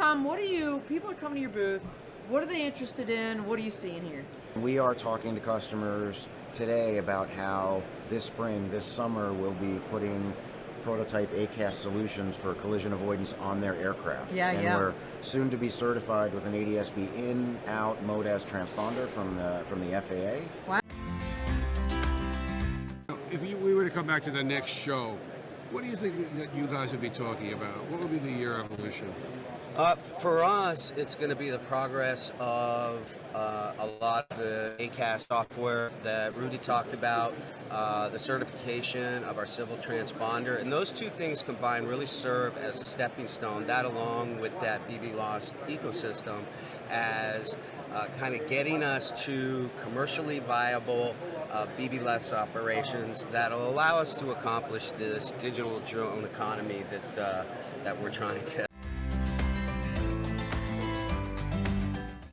Tom, people are coming to your booth, what are they interested in? What are you seeing here? We are talking to customers today about how this spring, this summer, we'll be putting prototype ACAS solutions for collision avoidance on their aircraft. And we're soon to be certified with an ADS-B in-out MODAS transponder from the FAA. Wow. If we were to come back to the next show, what do you think that you guys would be talking about? What would be the year evolution? For us, it's going to be the progress of a lot of the ACAS software that Rudy talked about, the certification of our civil transponder, and those two things combined really serve as a stepping stone, that along with that BVLOS ecosystem, as kind of getting us to commercially viable BVLOS operations that will allow us to accomplish this digital drone economy that we're trying to